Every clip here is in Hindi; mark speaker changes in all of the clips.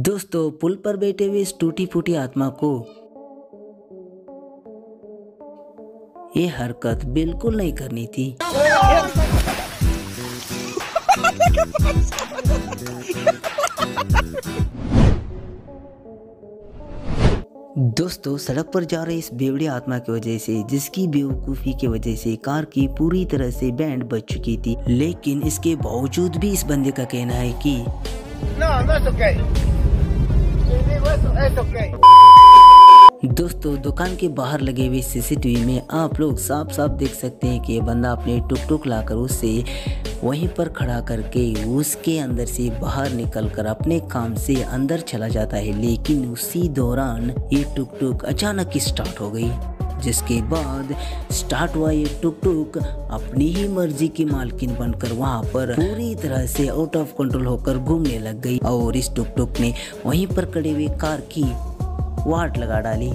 Speaker 1: दोस्तों, पुल पर बैठे हुए इस टूटी फूटी आत्मा को ये हरकत बिल्कुल नहीं करनी थी। दोस्तों, सड़क पर जा रहे इस बेवड़ी आत्मा की वजह से, जिसकी बेवकूफ़ी की वजह से कार की पूरी तरह से बैंड बज चुकी थी, लेकिन इसके बावजूद भी इस बंदे का कहना है कि दोस्तों, दुकान के बाहर लगे हुए सीसीटीवी में आप लोग साफ साफ देख सकते हैं कि ये बंदा अपने टुक टुक लाकर उसे वहीं पर खड़ा करके उसके अंदर से बाहर निकलकर अपने काम से अंदर चला जाता है। लेकिन उसी दौरान ये टुक टुक अचानक ही स्टार्ट हो गई, जिसके बाद स्टार्ट हुआ ये टुक टुक अपनी ही मर्जी की मालकिन बनकर वहां पर पूरी तरह से आउट ऑफ कंट्रोल होकर घूमने लग गई और इस टुक टुक ने वहीं पर खड़े हुए कार की वाट लगा डाली।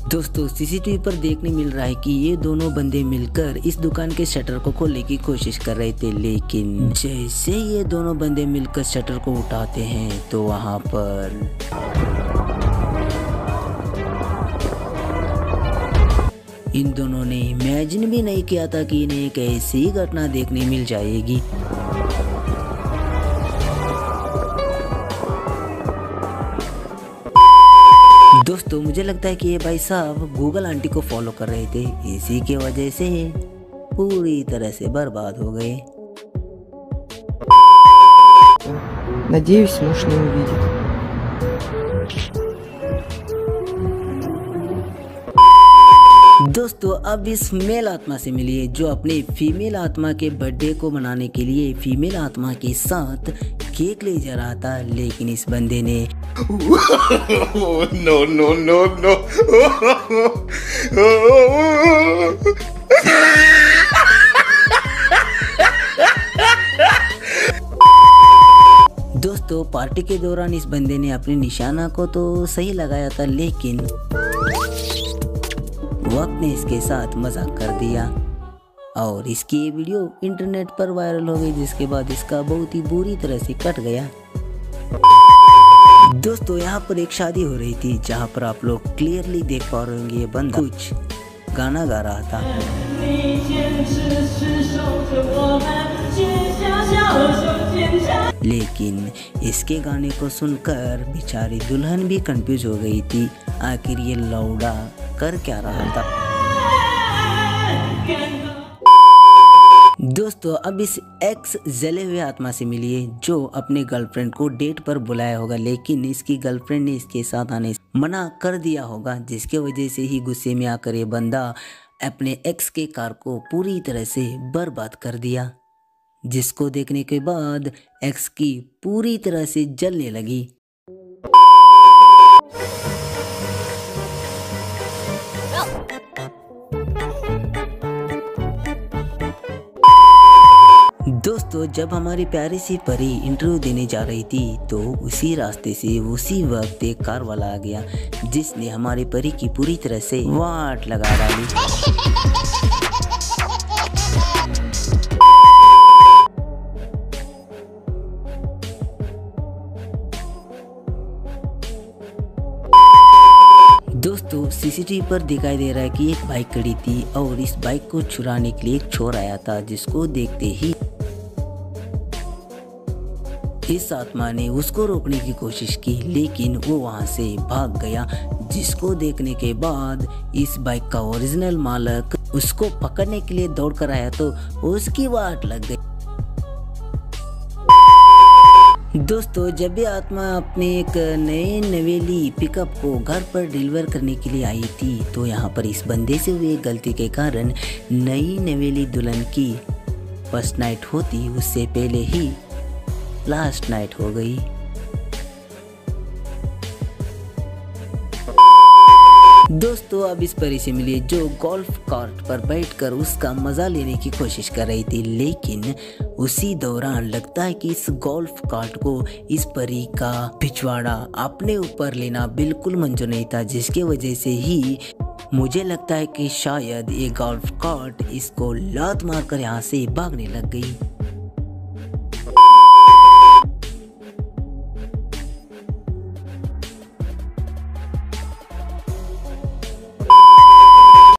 Speaker 1: दोस्तों, सीसीटीवी पर देखने मिल रहा है कि ये दोनों बंदे मिलकर इस दुकान के शटर को खोलने की कोशिश कर रहे थे, लेकिन जैसे ये दोनों बंदे मिलकर शटर को उठाते हैं तो वहां पर इन दोनों ने इमेजिन भी नहीं किया था कि इन्हें एक ऐसी घटना देखने मिल जाएगी। दोस्तों, मुझे लगता है कि ये भाई साहब गूगल आंटी को फॉलो कर रहे थे, इसी के वजह से पूरी तरह से बर्बाद हो गए।
Speaker 2: Надеюсь, муж не увидит.
Speaker 1: दोस्तों, अब इस मेल आत्मा से मिलिए जो अपने फीमेल आत्मा के बर्थडे को मनाने के लिए फीमेल आत्मा के साथ केक ले जा रहा था, लेकिन इस बंदे ने
Speaker 3: नो नो नो नो
Speaker 1: दोस्तों, पार्टी के दौरान इस बंदे ने अपने निशाना को तो सही लगाया था, लेकिन वक्त ने इसके साथ मजाक कर दिया और इसकी ये वीडियो इंटरनेट पर वायरल हो गई, जिसके बाद इसका बहुत ही बुरी तरह से कट गया। दोस्तों, यहाँ पर एक शादी हो रही थी जहाँ पर आप लोग क्लियरली देख पा रहे होंगे ये बंदा कुछ गाना गा रहा था, लेकिन इसके गाने को सुनकर बेचारी दुल्हन भी कंफ्यूज हो गई थी, आखिर ये लौड़ा कर क्या रहा था। दोस्तों, अब इस एक्स जले हुए आत्मा से मिलिए जो अपने गर्लफ्रेंड को डेट पर बुलाया होगा, लेकिन इसकी गर्लफ्रेंड ने इसके साथ आने से मना कर दिया होगा, जिसके वजह से ही गुस्से में आकर ये बंदा अपने एक्स के कार को पूरी तरह से बर्बाद कर दिया, जिसको देखने के बाद एक्स की पूरी तरह से जलने लगी। दोस्तों, जब हमारी प्यारी सी परी इंटरव्यू देने जा रही थी तो उसी रास्ते से उसी वक्त एक कार वाला आ गया, जिसने हमारी परी की पूरी तरह से वाट लगा डाली। दोस्तों, सीसीटीवी पर दिखाई दे रहा है कि एक बाइक खड़ी थी और इस बाइक को चुराने के लिए एक चोर आया था, जिसको देखते ही इस आत्मा ने उसको रोकने की कोशिश की, लेकिन वो वहां से भाग गया, जिसको देखने के बाद इस बाइक का ओरिजिनल मालिक उसको पकड़ने के लिए दौड़ कर आया तो उसकी वाट लग गई। दोस्तों, जब ये आत्मा अपने एक नए नवेली पिकअप को घर पर डिलीवर करने के लिए आई थी तो यहाँ पर इस बंदे से हुई गलती के कारण नई नवेली दुल्हन की फर्स्ट नाइट होती उससे पहले ही लास्ट नाइट हो गई। दोस्तों, अब इस परी से मिली जो गोल्फ कार्ट पर बैठकर उसका मजा लेने की कोशिश कर रही थी, लेकिन उसी दौरान लगता है कि इस गोल्फ कार्ट को इस परी का पिछवाड़ा अपने ऊपर लेना बिल्कुल मंजूर नहीं था, जिसके वजह से ही मुझे लगता है कि शायद ये गोल्फ कार्ट इसको लात मारकर यहाँ से भागने लग गई।